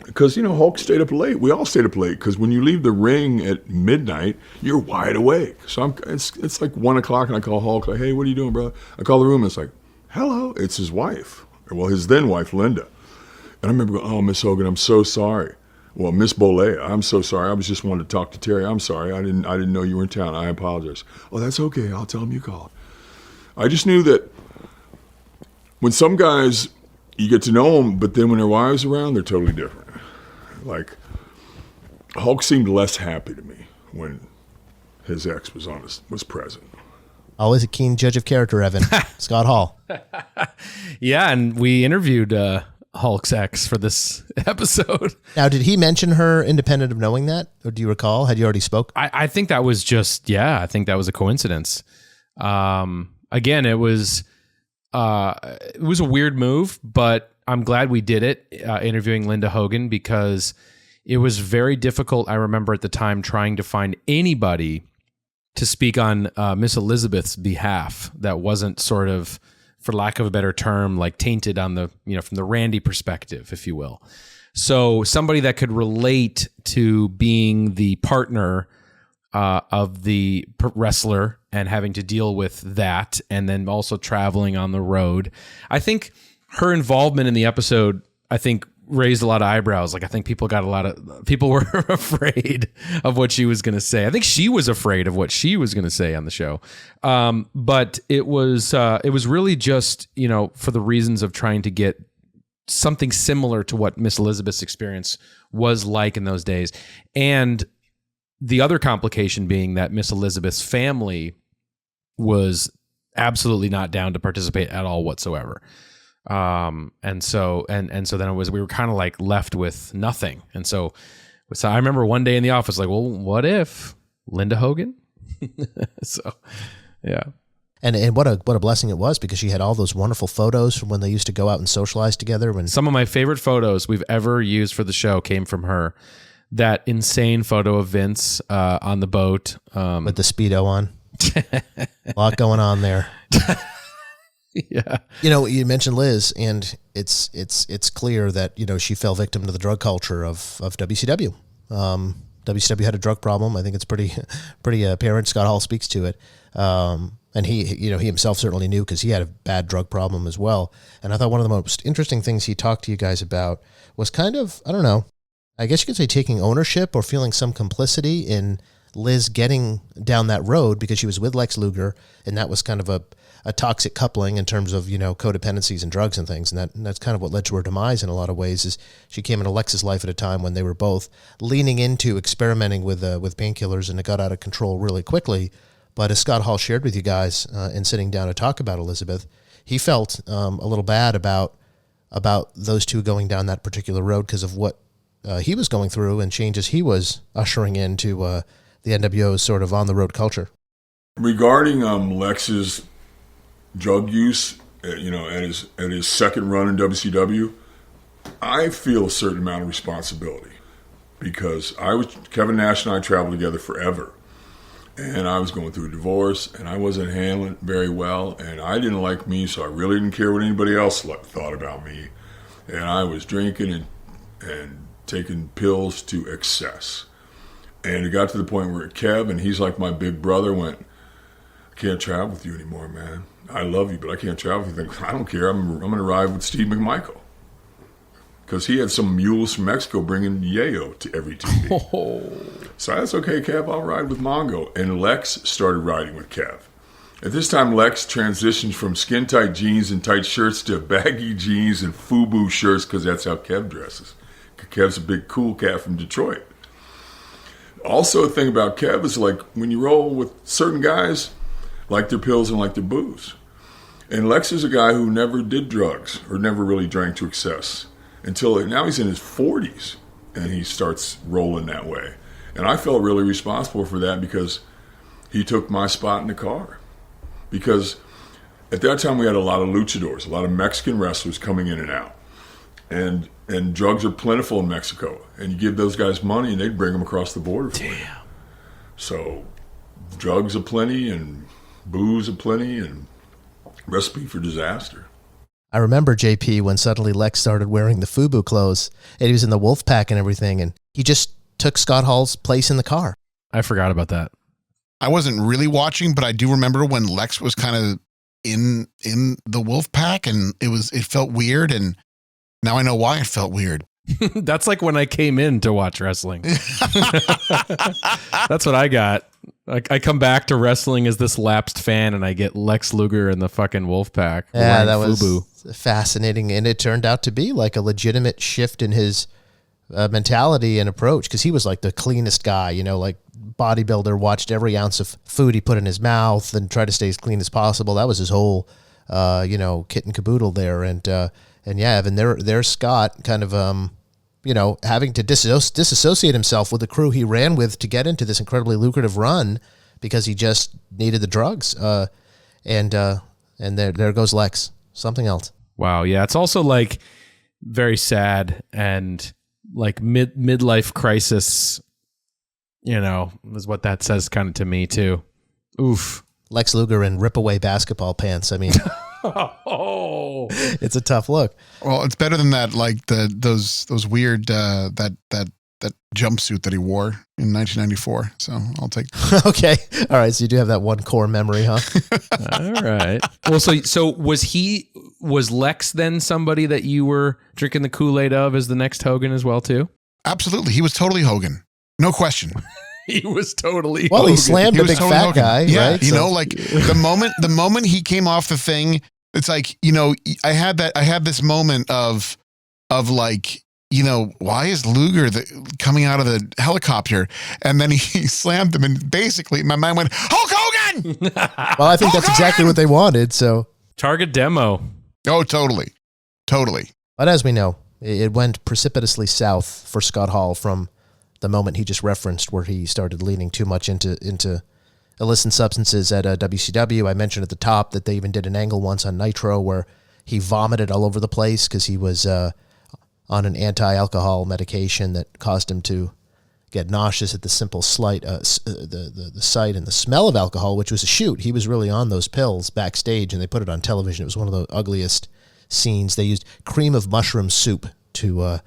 Because, Hulk stayed up late. We all stayed up late because when you leave the ring at midnight, you're wide awake. So it's like 1 o'clock and I call Hulk, like, "Hey, what are you doing, brother?" I call the room and it's like, "Hello." It's his wife. Well, his then wife, Linda. And I remember going, "Oh, Miss Hogan, I'm so sorry." "Well, Miss Bolea, I'm so sorry. I was just wanting to talk to Terry. I'm sorry. I didn't know you were in town. I apologize." "Oh, that's okay. I'll tell him you called." I just knew that when some guys, you get to know them, but then when their wives are around, they're totally different. Like, Hulk seemed less happy to me when his ex was present. Always a keen judge of character, Evan. Scott Hall. Yeah, and we interviewed Hulk's ex for this episode. Now, did he mention her independent of knowing that? Or do you recall? Had you already spoke? I think that was I think that was a coincidence. Again, it was a weird move, but I'm glad we did it, interviewing Linda Hogan, because it was very difficult. I remember at the time trying to find anybody to speak on Miss Elizabeth's behalf that wasn't sort of, for lack of a better term, like tainted on the, from the Randy perspective, if you will. So somebody that could relate to being the partner of the wrestler and having to deal with that, and then also traveling on the road. I think her involvement in the episode, raised a lot of eyebrows. Like, I think people were afraid of what she was going to say. I think she was afraid of what she was going to say on the show. But it was really just, for the reasons of trying to get something similar to what Miss Elizabeth's experience was like in those days. And the other complication being that Miss Elizabeth's family was absolutely not down to participate at all whatsoever. And so then we were kind of like left with nothing. And so I remember one day in the office, like, well, what if Linda Hogan? So, yeah. And what a blessing it was, because she had all those wonderful photos from when they used to go out and socialize together. Some of my favorite photos we've ever used for the show came from her. That insane photo of Vince on the boat with the Speedo on. A lot going on there. Yeah. You mentioned Liz, and it's clear that, she fell victim to the drug culture of WCW. WCW had a drug problem. I think it's pretty apparent. Scott Hall speaks to it. And he himself certainly knew, because he had a bad drug problem as well. And I thought one of the most interesting things he talked to you guys about was kind of, I don't know, I guess you could say taking ownership or feeling some complicity in Liz getting down that road, because she was with Lex Luger, and that was kind of a toxic coupling in terms of, codependencies and drugs and things. And that's kind of what led to her demise in a lot of ways. Is she came into Lex's life at a time when they were both leaning into experimenting with painkillers, and it got out of control really quickly. But as Scott Hall shared with you guys in sitting down to talk about Elizabeth, he felt a little bad about those two going down that particular road because of what he was going through and changes he was ushering into the NWO's sort of on-the-road culture. Regarding Lex's drug use, at his second run in WCW, I feel a certain amount of responsibility, because Kevin Nash and I traveled together forever. And I was going through a divorce, and I wasn't handling it very well, and I didn't like me, so I really didn't care what anybody else thought about me. And I was drinking and taking pills to excess. And it got to the point where Kev, and he's like my big brother, went, I can't travel with you anymore, man. I love you, but I can't travel with you. I don't care. I'm going to ride with Steve McMichael. Because he had some mules from Mexico bringing yayo to every TV. Oh. So that's okay, Kev, I'll ride with Mongo. And Lex started riding with Kev. At this time, Lex transitioned from skin-tight jeans and tight shirts to baggy jeans and FUBU shirts, because that's how Kev dresses. Kev's a big, cool cat from Detroit. Also, the thing about Kev is, like, when you roll with certain guys, like their pills and like their booze. And Lex is a guy who never did drugs or never really drank to excess. Until now he's in his 40s, and he starts rolling that way. And I felt really responsible for that, because he took my spot in the car. Because at that time we had a lot of luchadors, a lot of Mexican wrestlers coming in and out. And drugs are plentiful in Mexico. And you give those guys money, and they'd bring them across the border for you. So drugs are plenty, and booze are plenty, and recipe for disaster. I remember, JP, when suddenly Lex started wearing the FUBU clothes, and he was in the wolf pack and everything, and he just took Scott Hall's place in the car. I forgot about that. I wasn't really watching, but I do remember when Lex was kind of in the wolf pack, and it felt weird, and now I know why it felt weird. That's like when I came in to watch wrestling. That's what I got. I come back to wrestling as this lapsed fan, and I get Lex Luger in the fucking wolf pack. Yeah, that was fascinating, and it turned out to be like a legitimate shift in his mentality and approach, because he was like the cleanest guy, like bodybuilder, watched every ounce of food he put in his mouth and tried to stay as clean as possible. That was his whole, kit and caboodle there. And yeah, Evan, there's Scott kind of, having to disassociate himself with the crew he ran with to get into this incredibly lucrative run, because he just needed the drugs. And there goes Lex. Something else. Wow. Yeah. It's also like very sad, and like midlife crisis, is what that says kind of to me too. Oof. Lex Luger in rip-away basketball pants. I mean, Oh. it's a tough look. Well, it's better than that. Like those weird that jumpsuit that he wore in 1994. So I'll take. Okay. All right. So you do have that one core memory, huh? All right. Well, so was Lex then somebody that you were drinking the Kool-Aid of as the next Hogan as well too? Absolutely, he was totally Hogan, no question. He was totally Well, Hogan. he slammed He a was big totally fat Hogan. guy, Yeah, right? you So- know, like the moment he came off the thing, it's like, you know, I had this moment of like, you know, why is Luger coming out of the helicopter? And then he slammed him, and basically my mind went, Hulk Hogan! Well, I think that's exactly what they wanted. So, Target demo. Oh, totally. but as we know, it went precipitously south for Scott Hall from the moment he just referenced, where he started leaning too much into illicit substances at WCW. I mentioned at the top that they even did an angle once on Nitro where he vomited all over the place because he was on an anti-alcohol medication that caused him to get nauseous at the simple slight, the sight and the smell of alcohol, which was a shoot. He was really on those pills backstage, and they put it on television. It was one of the ugliest scenes. They used cream of mushroom soup to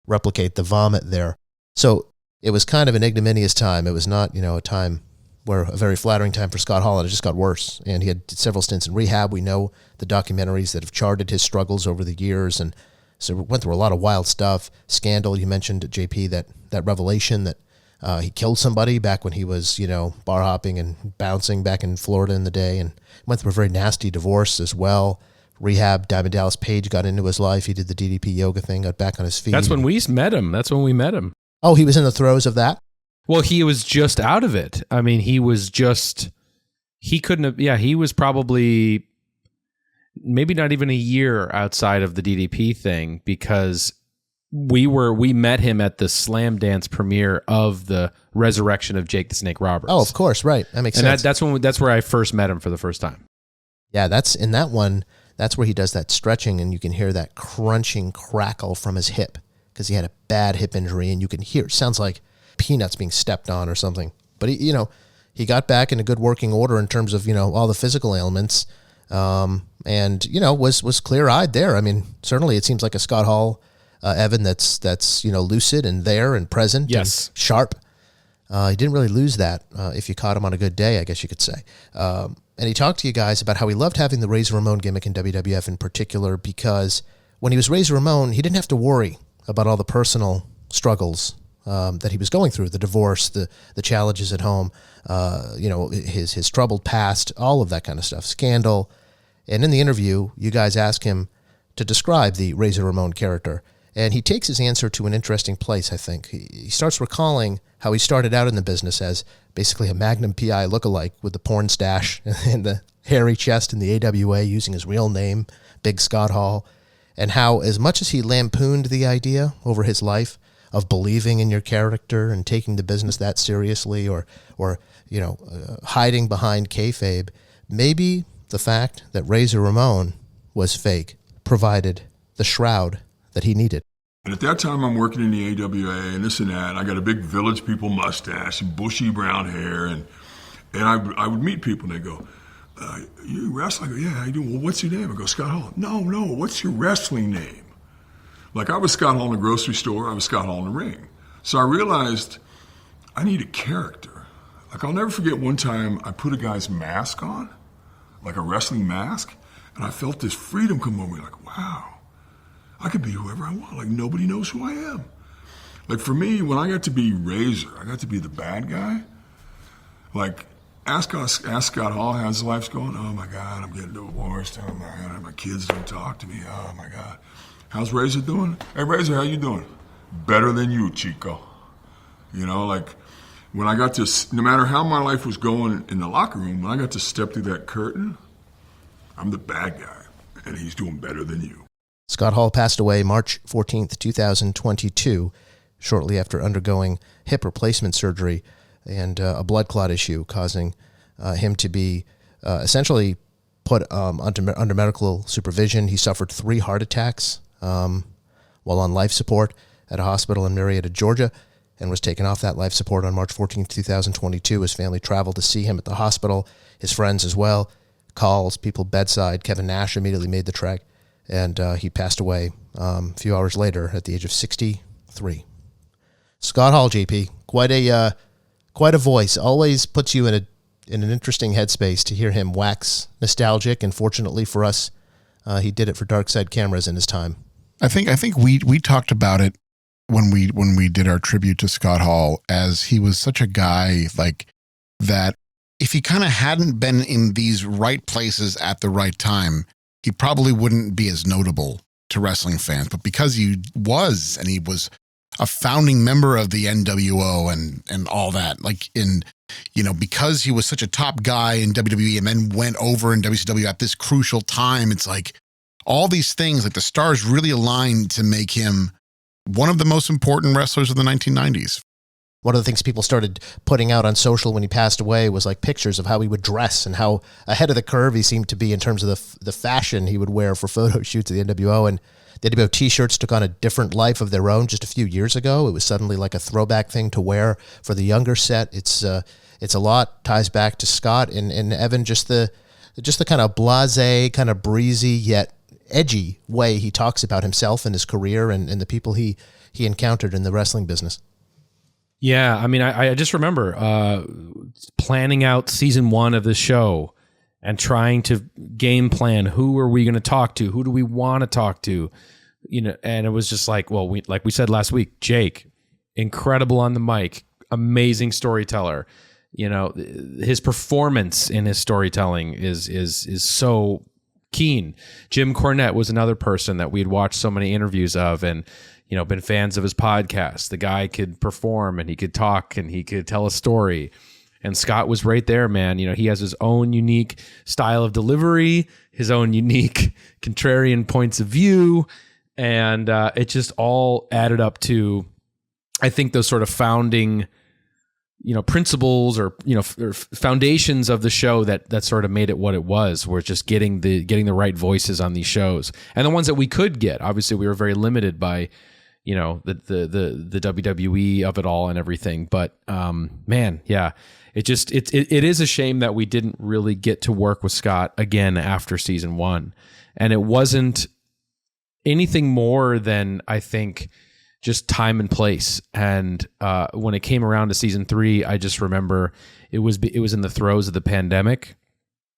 replicate the vomit there. So it was kind of an ignominious time. It was not, a time where a very flattering time for Scott Hall, and it just got worse. And he had several stints in rehab. We know the documentaries that have charted his struggles over the years, and so went through a lot of wild stuff. Scandal, you mentioned, JP, that revelation that he killed somebody back when he was, bar hopping and bouncing back in Florida in the day, and went through a very nasty divorce as well. Rehab, Diamond Dallas Page got into his life. He did the DDP yoga thing, got back on his feet. That's when we met him. Oh, he was in the throes of that? Well, he was just out of it. I mean, he was probably maybe not even a year outside of the DDP thing, because we met him at the Slam Dance premiere of the resurrection of Jake the Snake Roberts. Oh, of course, right. That makes sense. That's where I first met him for the first time. Yeah, that's in that one. That's where he does that stretching, and you can hear that crunching crackle from his hip because he had a bad hip injury, and you can hear it sounds like peanuts being stepped on or something. But he got back in a good working order in terms of all the physical ailments, and was clear eyed there. I mean, certainly it seems like a Scott Hall Evan that's lucid and there and present, yes, and sharp. He didn't really lose that if you caught him on a good day, I guess you could say. And he talked to you guys about how he loved having the Razor Ramon gimmick in WWF in particular, because when he was Razor Ramon, he didn't have to worry about all the personal struggles that he was going through, the divorce, the challenges at home, his troubled past, all of that kind of stuff, scandal. And in the interview, you guys ask him to describe the Razor Ramon character, and he takes his answer to an interesting place, I think. He starts recalling how he started out in the business as basically a Magnum PI lookalike with the porn stash and the hairy chest in the AWA, using his real name, Big Scott Hall, and how as much as he lampooned the idea over his life of believing in your character and taking the business that seriously, or hiding behind kayfabe, maybe the fact that Razor Ramon was fake provided the shroud that he needed. And at that time, I'm working in the AWA and this and that. And I got a big Village People mustache and bushy brown hair. And I would meet people and they go, you wrestle? I go, yeah, how you doing? Well, what's your name? I go, Scott Hall. No, what's your wrestling name? Like, I was Scott Hall in the grocery store. I was Scott Hall in the ring. So I realized I need a character. Like, I'll never forget one time I put a guy's mask on, like a wrestling mask, and I felt this freedom come over me, like, wow. I could be whoever I want. Like, nobody knows who I am. Like, for me, when I got to be Razor, I got to be the bad guy. Like, ask Scott Hall how his life's going. Oh, my God, I'm getting divorced. Oh, my God, my kids don't talk to me. Oh, my God. How's Razor doing? Hey, Razor, how you doing? Better than you, Chico. Like, when I got to, no matter how my life was going in the locker room, when I got to step through that curtain, I'm the bad guy, and he's doing better than you. Scott Hall passed away March 14th, 2022, shortly after undergoing hip replacement surgery and a blood clot issue, causing him to be essentially put under medical supervision. He suffered 3 heart attacks while on life support at a hospital in Marietta, Georgia. and was taken off that life support on March 14th, 2022. His family traveled to see him at the hospital, his friends as well, calls, people bedside. Kevin Nash immediately made the trek, and he passed away a few hours later at the age of 63. Scott Hall, JP, quite a voice. Always puts you in an interesting headspace to hear him wax nostalgic, and fortunately for us, he did it for Dark Side cameras in his time. I think we talked about it when we did our tribute to Scott Hall, as he was such a guy like that. If he kind of hadn't been in these right places at the right time, he probably wouldn't be as notable to wrestling fans. But because he was, and he was a founding member of the NWO and all that, like because he was such a top guy in WWE and then went over in WCW at this crucial time, it's like all these things, like the stars really aligned to make him one of the most important wrestlers of the 1990s. One of the things people started putting out on social when he passed away was like pictures of how he would dress and how ahead of the curve he seemed to be in terms of the fashion he would wear for photo shoots at the NWO. And the NWO t-shirts took on a different life of their own just a few years ago. It was suddenly like a throwback thing to wear for the younger set. It's a lot, ties back to Scott and Evan, just the kind of blasé, kind of breezy yet edgy way he talks about himself and his career and the people he encountered in the wrestling business. Yeah, I mean, I just remember planning out season 1 of the show and trying to game plan, who are we going to talk to? Who do we want to talk to? And it was just like, well, like we said last week, Jake, incredible on the mic, amazing storyteller. His performance in his storytelling is so keen. Jim Cornette was another person that we had watched so many interviews of and, been fans of his podcast. The guy could perform and he could talk and he could tell a story. And Scott was right there, man. He has his own unique style of delivery, his own unique contrarian points of view. And it just all added up to, I think, those sort of founding principles or foundations of the show that sort of made it what it was, were just getting the right voices on these shows, and the ones that we could get. Obviously, we were very limited by the WWE of it all and everything. But man, yeah, it is a shame that we didn't really get to work with Scott again after season 1, and it wasn't anything more than, I think, just time and place. And when it came around to season 3, I just remember it was in the throes of the pandemic.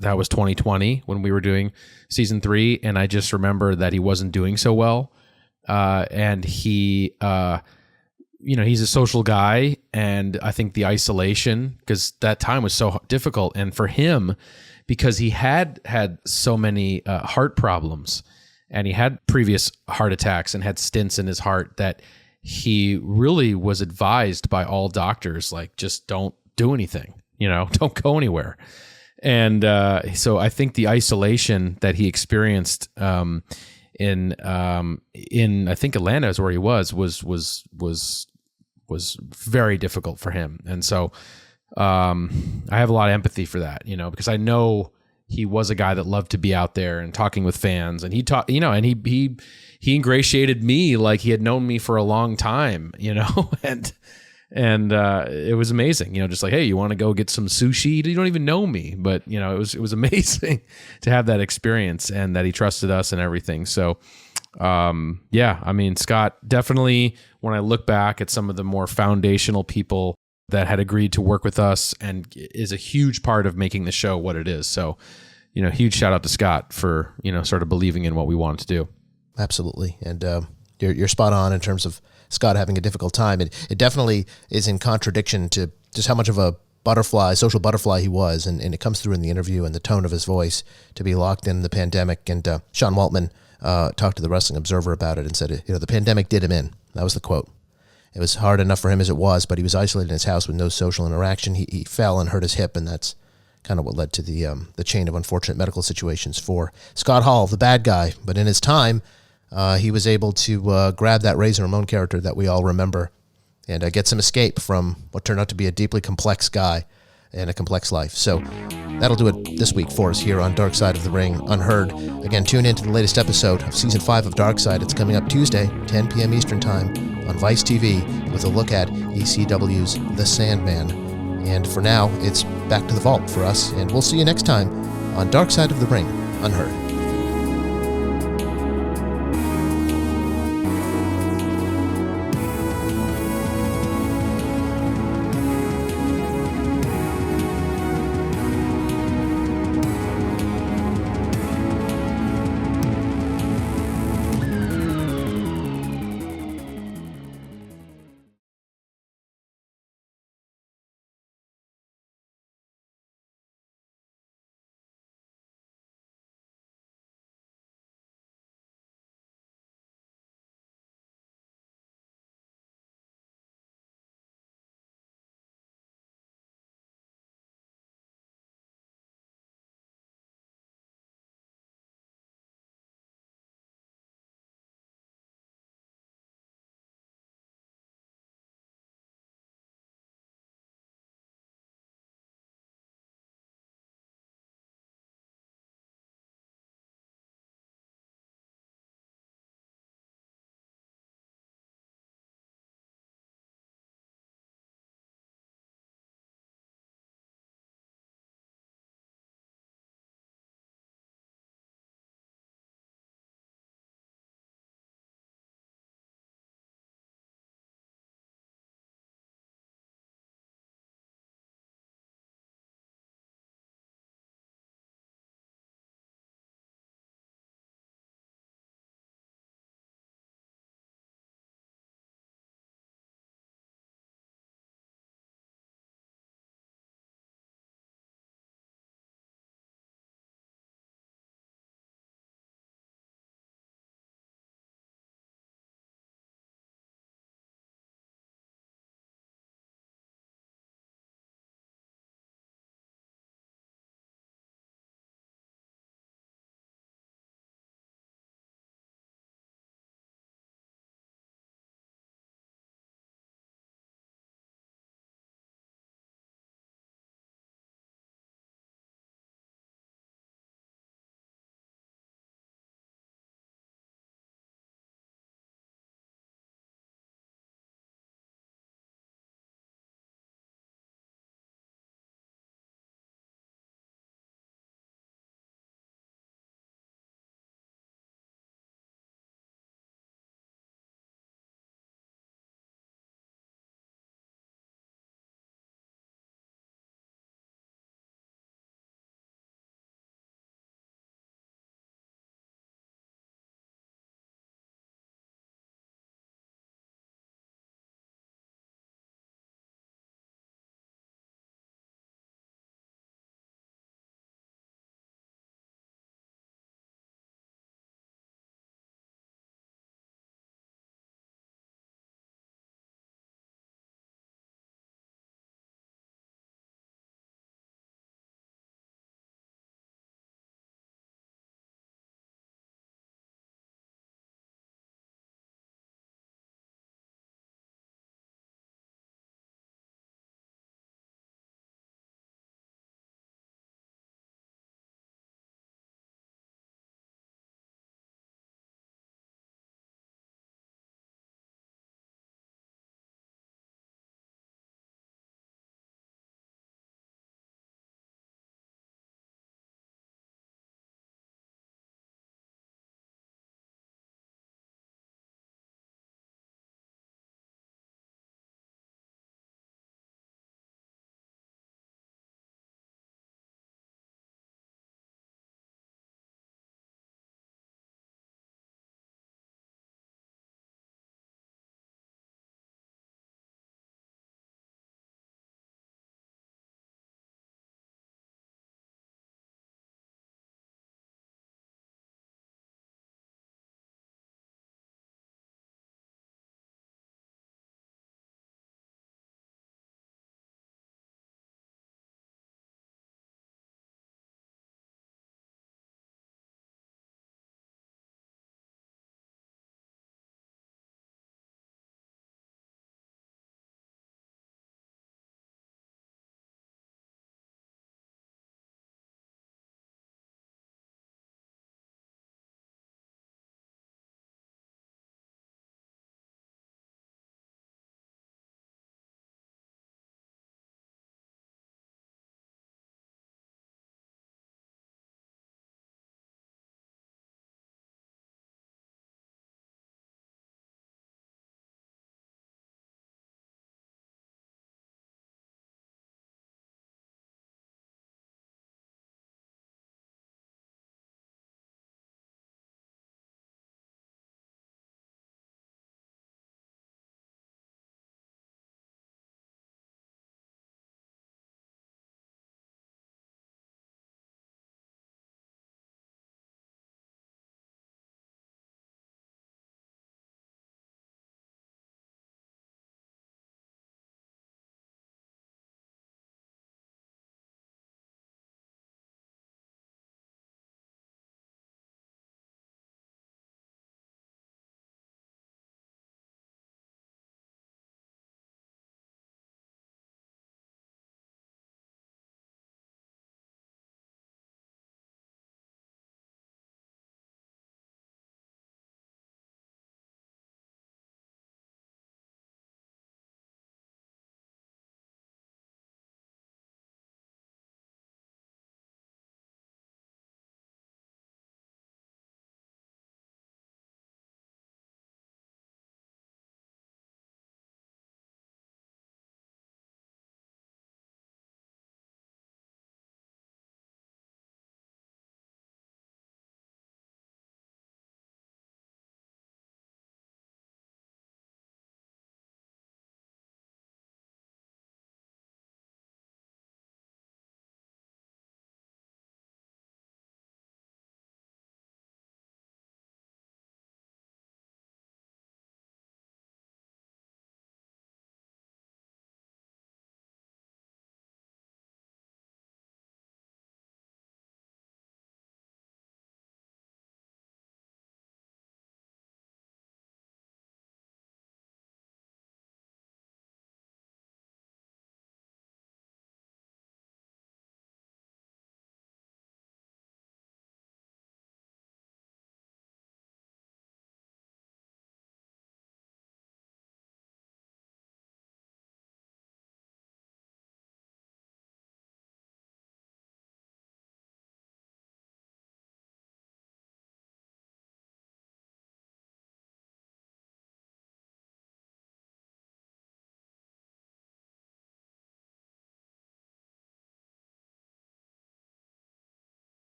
That was 2020 when we were doing season 3, and I just remember that he wasn't doing so well. And he, he's a social guy, and I think the isolation, because that time was so difficult, and for him, because he had so many heart problems. And he had previous heart attacks and had stents in his heart, that he really was advised by all doctors, like, just don't do anything, don't go anywhere. And so I think the isolation that he experienced in I think Atlanta is where he was very difficult for him. And so I have a lot of empathy for that, because I know he was a guy that loved to be out there and talking with fans, and he taught, and he ingratiated me like he had known me for a long time, and it was amazing, just like, hey, you want to go get some sushi? You don't even know me, but it was amazing to have that experience, and that he trusted us and everything. So, yeah, I mean, Scott, definitely, when I look back at some of the more foundational people that had agreed to work with us, and is a huge part of making the show what it is. So, huge shout out to Scott for, sort of believing in what we wanted to do. Absolutely. And you're spot on in terms of Scott having a difficult time. It definitely is in contradiction to just how much of a social butterfly he was. And it comes through in the interview and the tone of his voice, to be locked in the pandemic. And Sean Waltman talked to the Wrestling Observer about it and said, the pandemic did him in. That was the quote. It was hard enough for him as it was, but he was isolated in his house with no social interaction. He fell and hurt his hip, and that's kind of what led to the chain of unfortunate medical situations for Scott Hall, the bad guy. But in his time, he was able to grab that Razor Ramon character that we all remember and get some escape from what turned out to be a deeply complex guy and a complex life. So that'll do it this week for us here on Dark Side of the Ring Unheard. Again, tune in to the latest episode of Season 5 of Dark Side. It's coming up Tuesday, 10 p.m. Eastern Time. on Vice TV with a look at ECW's The Sandman. And for now, it's back to the vault for us, and we'll see you next time on Dark Side of the Ring, Unheard.